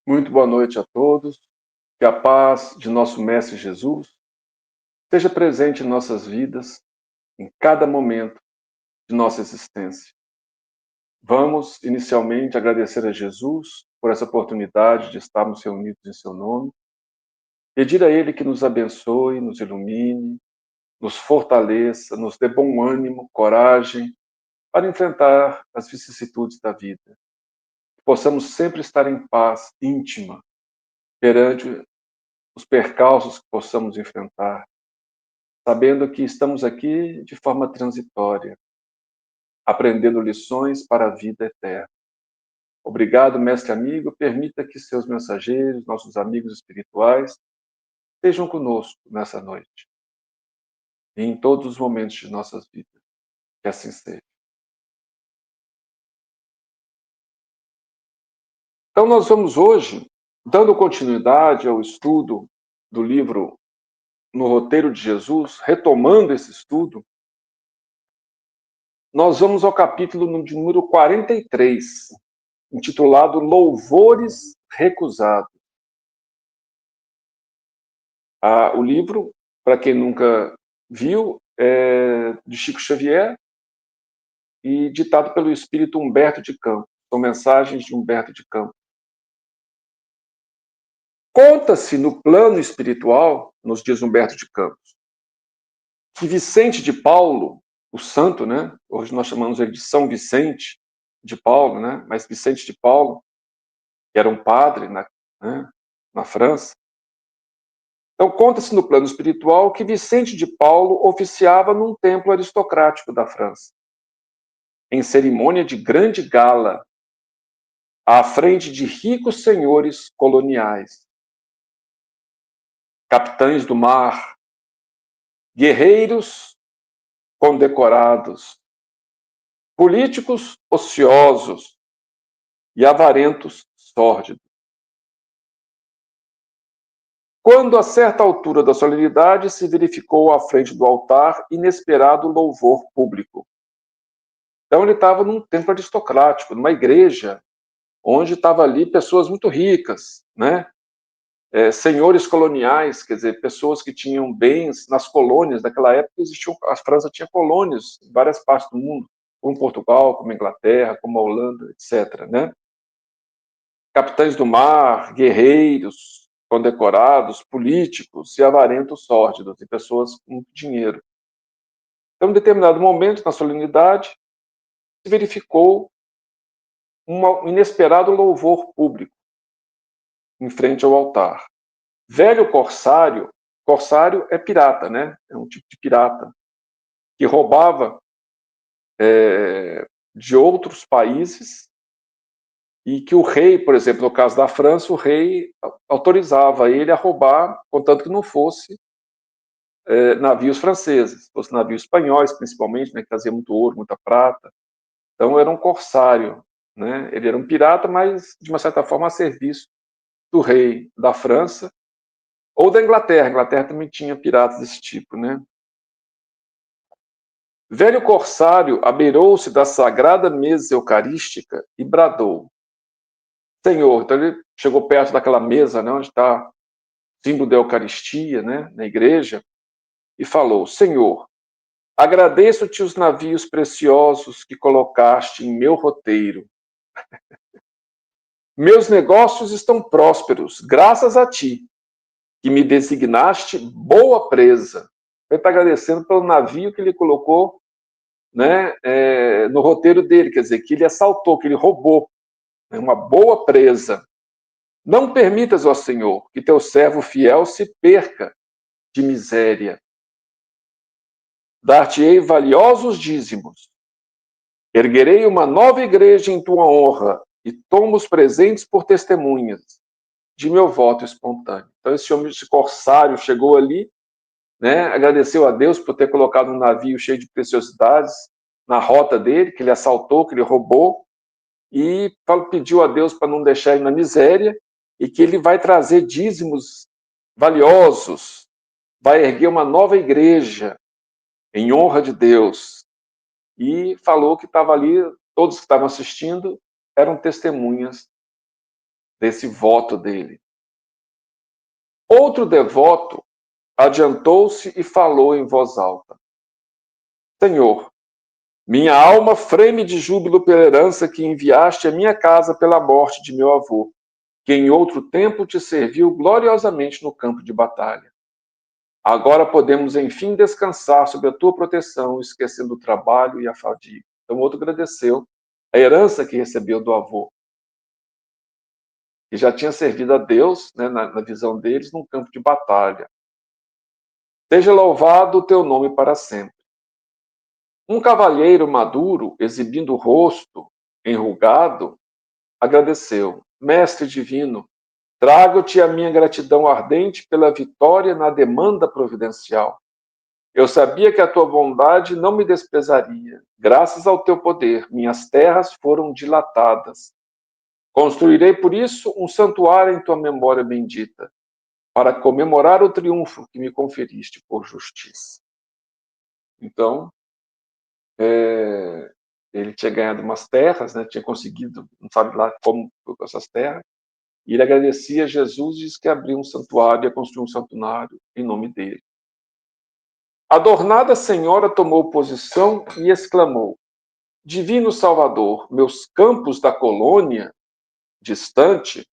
Muito boa noite a todos. Que a paz de nosso Mestre Jesus esteja presente em nossas vidas, em cada momento de nossa existência. Vamos, inicialmente, agradecer a Jesus por essa oportunidade de estarmos reunidos em seu nome. Pedir a Ele que nos abençoe, nos ilumine, nos fortaleça, nos dê bom ânimo, coragem para enfrentar as vicissitudes da vida. Que possamos sempre estar em paz íntima perante os percalços que possamos enfrentar, sabendo que estamos aqui de forma transitória, aprendendo lições para a vida eterna. Obrigado, mestre amigo. Permita que seus mensageiros, nossos amigos espirituais, estejam conosco nessa noite e em todos os momentos de nossas vidas. Que assim seja. Então, nós vamos hoje, dando continuidade ao estudo do livro No Roteiro de Jesus, retomando esse estudo, nós vamos ao capítulo de número 43, intitulado Louvores Recusados. O livro, para quem nunca viu, é de Chico Xavier e ditado pelo espírito Humberto de Campos. São mensagens de Humberto de Campos. Conta-se no plano espiritual, nos diz Humberto de Campos, que Vicente de Paulo, o santo, né? Hoje nós chamamos ele de São Vicente de Paulo, né? Mas Vicente de Paulo, que era um padre na França. Então, conta-se no plano espiritual que Vicente de Paulo oficiava num templo aristocrático da França, em cerimônia de grande gala, à frente de ricos senhores coloniais, capitães do mar, guerreiros condecorados, políticos ociosos e avarentos sórdidos. Quando, a certa altura da solenidade, se verificou à frente do altar inesperado louvor público. Então, ele estava num templo aristocrático, numa igreja, onde estava ali pessoas muito ricas, né? Senhores coloniais, quer dizer, pessoas que tinham bens nas colônias. Naquela época a França tinha colônias em várias partes do mundo, como Portugal, como Inglaterra, como a Holanda, etc., né? Capitães do mar, guerreiros condecorados, políticos e avarentos sórdidos, e pessoas com muito dinheiro. Então, em determinado momento, na solenidade, se verificou um inesperado louvor público em frente ao altar. Velho corsário é pirata, né? É um tipo de pirata que roubava de outros países e que o rei, por exemplo, no caso da França, o rei autorizava ele a roubar, contanto que não fosse navios franceses, fosse navios espanhóis, principalmente, né, que trazia muito ouro, muita prata. Então, era um corsário, né? Ele era um pirata, mas, de uma certa forma, a serviço do rei da França ou da Inglaterra. A Inglaterra também tinha piratas desse tipo, né? Velho corsário abeirou-se da sagrada mesa eucarística e bradou: Senhor. Então ele chegou perto daquela mesa, né, onde está o símbolo da Eucaristia, né, na igreja, e falou: Senhor, agradeço-te os navios preciosos que colocaste em meu roteiro. Meus negócios estão prósperos, graças a ti, que me designaste boa presa. Ele está agradecendo pelo navio que ele colocou, né, no roteiro dele, quer dizer, que ele assaltou, que ele roubou, né, uma boa presa. Não permitas, ó Senhor, que teu servo fiel se perca de miséria. Dar-te-ei valiosos dízimos. Erguerei uma nova igreja em tua honra e tomo os presentes por testemunhas de meu voto espontâneo. Então esse homem, esse corsário, chegou ali, né, agradeceu a Deus por ter colocado um navio cheio de preciosidades na rota dele, que ele assaltou, que ele roubou, e pediu a Deus para não deixar ele na miséria e que ele vai trazer dízimos valiosos, vai erguer uma nova igreja em honra de Deus. E falou que estava ali, todos que estavam assistindo eram testemunhas desse voto dele. Outro devoto adiantou-se e falou em voz alta: Senhor, minha alma freme de júbilo pela herança que enviaste à minha casa pela morte de meu avô, que em outro tempo te serviu gloriosamente no campo de batalha. Agora podemos, enfim, descansar sob a tua proteção, esquecendo o trabalho e a fadiga. Então, o outro agradeceu a herança que recebeu do avô, que já tinha servido a Deus, né, na visão deles, num campo de batalha. Seja louvado o teu nome para sempre. Um cavalheiro maduro, exibindo o rosto enrugado, agradeceu: Mestre divino, trago-te a minha gratidão ardente pela vitória na demanda providencial. Eu sabia que a tua bondade não me desprezaria. Graças ao teu poder, minhas terras foram dilatadas. Construirei por isso um santuário em tua memória bendita, para comemorar o triunfo que me conferiste por justiça. Então, ele tinha ganhado umas terras, né? Tinha conseguido, não sabe lá como foi com essas terras, e ele agradecia a Jesus e disse que abriu um santuário, ia construir um santuário em nome dele. A adornada senhora tomou posição e exclamou: Divino Salvador, meus campos da colônia distante,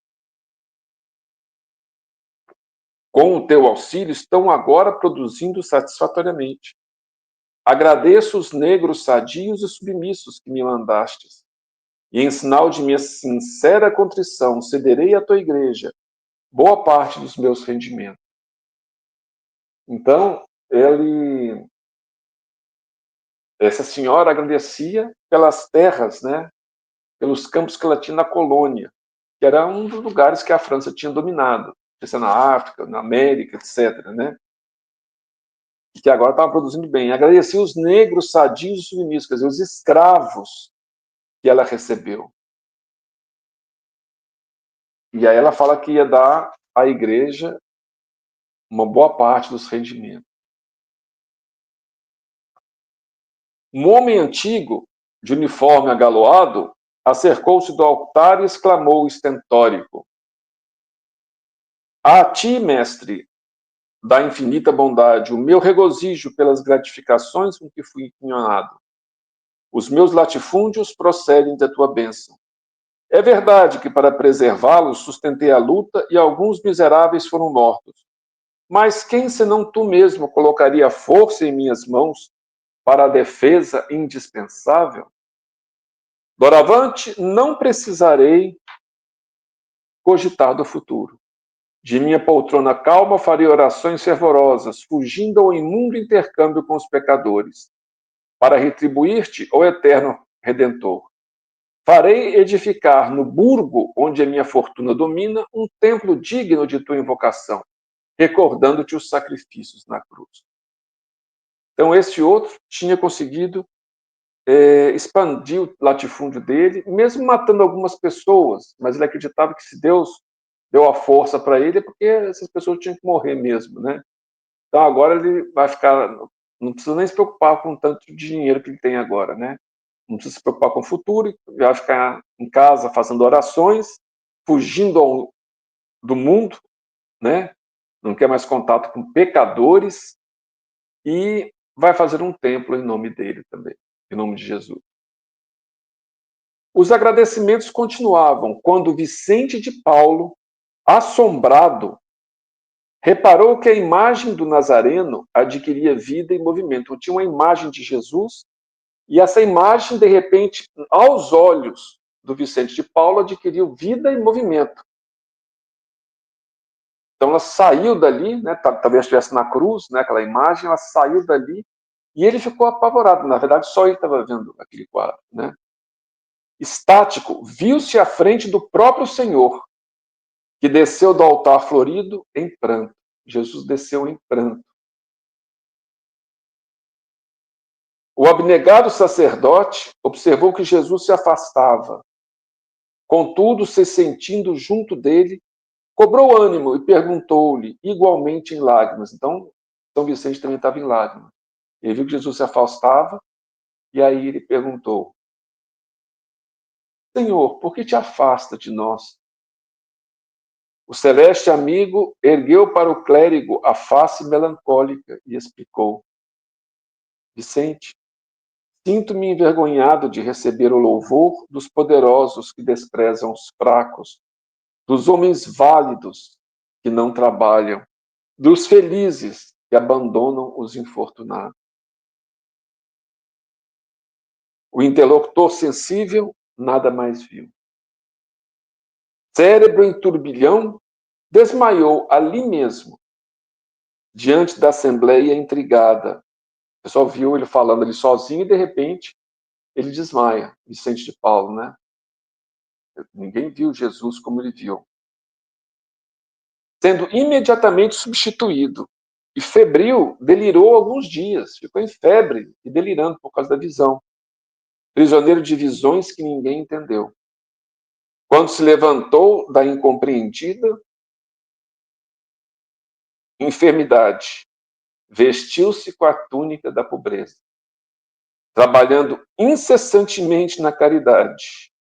com o teu auxílio, estão agora produzindo satisfatoriamente. Agradeço os negros sadios e submissos que me mandastes, e em sinal de minha sincera contrição, cederei à tua igreja boa parte dos meus rendimentos. Então, essa senhora agradecia pelas terras, né, pelos campos que ela tinha na colônia, que era um dos lugares que a França tinha dominado, na África, na América, etc., né? E que agora estava produzindo bem. Agradecia os negros sadios e submissos, quer dizer, os escravos que ela recebeu. E aí ela fala que ia dar à igreja uma boa parte dos rendimentos. Um homem antigo, de uniforme agaloado, acercou-se do altar e exclamou estentórico: A ti, mestre, da infinita bondade, o meu regozijo pelas gratificações com que fui inquinhonado. Os meus latifúndios procedem da tua bênção. É verdade que para preservá-los sustentei a luta e alguns miseráveis foram mortos. Mas quem senão tu mesmo colocaria força em minhas mãos para a defesa indispensável? Doravante, não precisarei cogitar do futuro. De minha poltrona calma farei orações fervorosas, fugindo ao imundo intercâmbio com os pecadores, para retribuir-te, ó eterno Redentor. Farei edificar no burgo onde a minha fortuna domina um templo digno de tua invocação, recordando-te os sacrifícios na cruz. Então, esse outro tinha conseguido expandir o latifúndio dele, mesmo matando algumas pessoas, mas ele acreditava que se Deus deu a força para ele é porque essas pessoas tinham que morrer mesmo, né? Então agora ele vai ficar, não precisa nem se preocupar com o tanto de dinheiro que ele tem agora, né? Não precisa se preocupar com o futuro, vai ficar em casa fazendo orações, fugindo do mundo, né? Não quer mais contato com pecadores e vai fazer um templo em nome dele também, em nome de Jesus. Os agradecimentos continuavam quando Vicente de Paulo, assombrado, reparou que a imagem do Nazareno adquiria vida e movimento. Tinha uma imagem de Jesus e essa imagem, de repente, aos olhos do Vicente de Paulo, adquiriu vida e movimento. Então ela saiu dali, né, talvez estivesse na cruz, né, aquela imagem, ela saiu dali e ele ficou apavorado. Na verdade, só ele estava vendo aquele quadro, né? Estático, viu-se à frente do próprio Senhor, que desceu do altar florido em pranto. Jesus desceu em pranto. O abnegado sacerdote observou que Jesus se afastava. Contudo, se sentindo junto dele, cobrou ânimo e perguntou-lhe, igualmente em lágrimas. Então, São Vicente também estava em lágrimas. Ele viu que Jesus se afastava, e aí ele perguntou: Senhor, por que te afasta de nós? O celeste amigo ergueu para o clérigo a face melancólica e explicou: Vicente, sinto-me envergonhado de receber o louvor dos poderosos que desprezam os fracos, dos homens válidos que não trabalham, dos felizes que abandonam os infortunados. O interlocutor sensível nada mais viu. Cérebro em turbilhão, desmaiou ali mesmo, diante da assembleia intrigada. O pessoal viu ele falando ali sozinho e, de repente, ele desmaia, Vicente de Paulo, né? Ninguém viu Jesus como ele viu. Sendo imediatamente substituído. E febril, delirou alguns dias, ficou em febre e delirando por causa da visão. Prisioneiro de visões que ninguém entendeu. Quando se levantou da incompreendida enfermidade, vestiu-se com a túnica da pobreza, trabalhando incessantemente na caridade,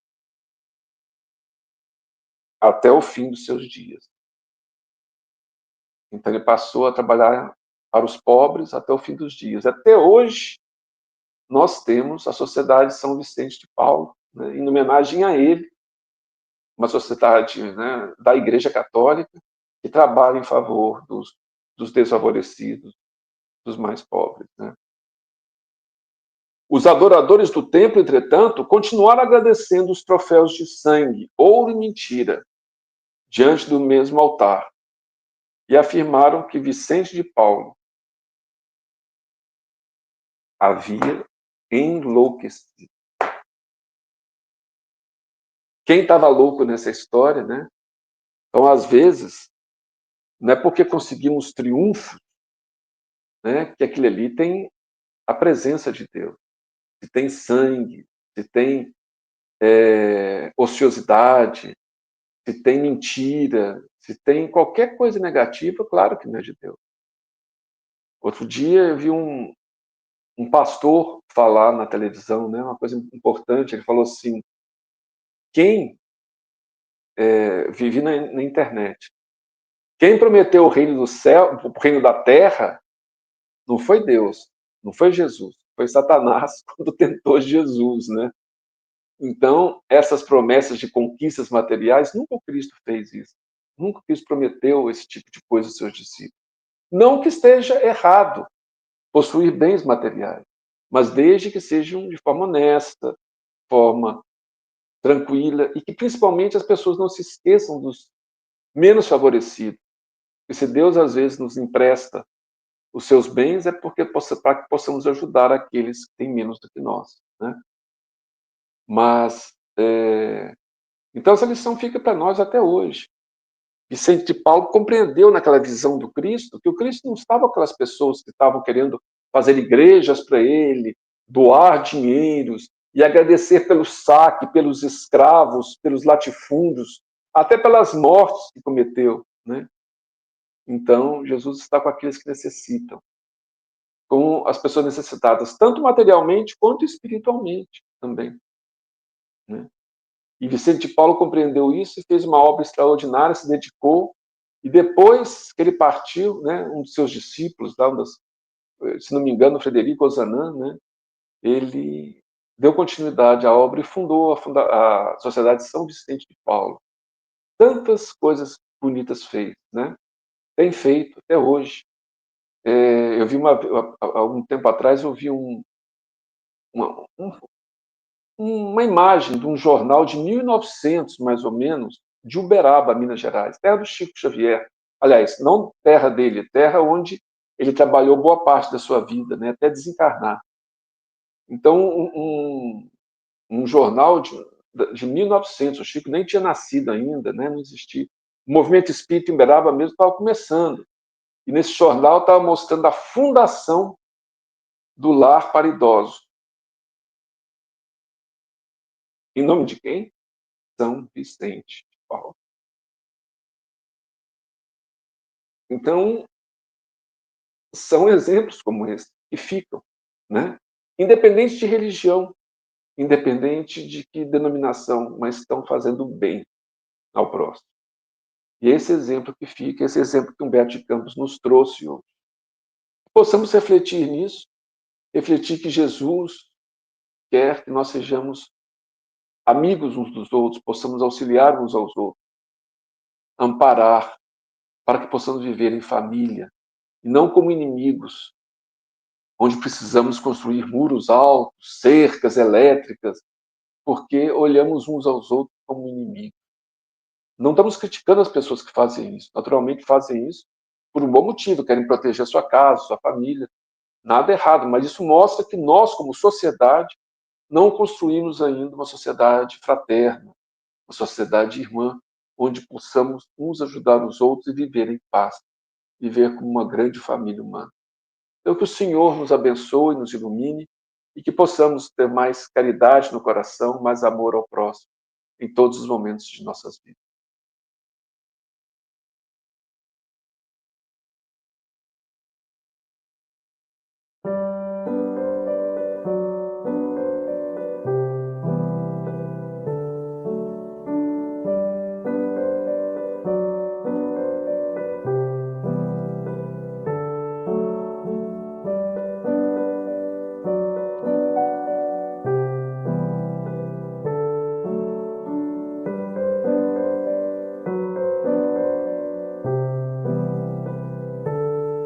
até o fim dos seus dias. Então ele passou a trabalhar para os pobres até o fim dos dias. Até hoje, nós temos a Sociedade São Vicente de Paulo, né, em homenagem a ele, uma sociedade, né, da Igreja Católica que trabalha em favor dos desfavorecidos, dos mais pobres. Né. Os adoradores do templo, entretanto, continuaram agradecendo os troféus de sangue, ouro e mentira, diante do mesmo altar, e afirmaram que Vicente de Paulo havia enlouquecido. Quem estava louco nessa história, né? Então, às vezes, não é porque conseguimos triunfo, né, que aquilo ali tem a presença de Deus. Se tem sangue, se tem ociosidade, se tem mentira, se tem qualquer coisa negativa, claro que não é de Deus. Outro dia eu vi um pastor falar na televisão, né, uma coisa importante. Ele falou assim: quem vive na internet, quem prometeu o reino do céu, o reino da terra, não foi Deus, não foi Jesus, foi Satanás quando tentou Jesus, né? Então, essas promessas de conquistas materiais, nunca o Cristo fez isso. Nunca o Cristo prometeu esse tipo de coisa aos seus discípulos. Não que esteja errado possuir bens materiais, mas desde que sejam de forma honesta, forma tranquila, e que principalmente as pessoas não se esqueçam dos menos favorecidos. E se Deus às vezes nos empresta os seus bens, é porque para que possamos ajudar aqueles que têm menos do que nós, né? Mas então essa lição fica para nós até hoje. Vicente de Paulo compreendeu naquela visão do Cristo que o Cristo não estava com aquelas pessoas que estavam querendo fazer igrejas para ele, doar dinheiros e agradecer pelo saque, pelos escravos, pelos latifúndios, até pelas mortes que cometeu, né? Então, Jesus está com aqueles que necessitam, com as pessoas necessitadas, tanto materialmente quanto espiritualmente também, né? E Vicente de Paulo compreendeu isso e fez uma obra extraordinária, se dedicou, e depois que ele partiu, né, um dos seus discípulos, se não me engano, Frederico Ozanam, né, ele deu continuidade à obra e fundou a Sociedade São Vicente de Paulo. Tantas coisas bonitas fez, né? Tem feito até hoje. Eu vi há algum tempo atrás, eu vi uma, uma imagem de um jornal de 1900, mais ou menos, de Uberaba, Minas Gerais, terra do Chico Xavier. Aliás, não terra dele, terra onde ele trabalhou boa parte da sua vida, né, até desencarnar. Então, um jornal de 1900, o Chico nem tinha nascido ainda, né, não existia. O movimento espírita em Uberaba mesmo estava começando. E nesse jornal estava mostrando a fundação do lar para idosos. Em nome de quem? São Vicente de Paulo. Então, são exemplos como esse que ficam, né? Independente de religião, independente de que denominação, mas estão fazendo bem ao próximo. E esse exemplo que fica, esse exemplo que Humberto de Campos nos trouxe hoje. Possamos refletir nisso, refletir que Jesus quer que nós sejamos amigos uns dos outros, possamos auxiliar uns aos outros, amparar, para que possamos viver em família, e não como inimigos, onde precisamos construir muros altos, cercas elétricas, porque olhamos uns aos outros como inimigos. Não estamos criticando as pessoas que fazem isso, naturalmente fazem isso por um bom motivo, querem proteger a sua casa, a sua família, nada errado, mas isso mostra que nós, como sociedade, não construímos ainda uma sociedade fraterna, uma sociedade irmã, onde possamos uns ajudar os outros e viver em paz, viver como uma grande família humana. Então, que o Senhor nos abençoe, nos ilumine e que possamos ter mais caridade no coração, mais amor ao próximo em todos os momentos de nossas vidas.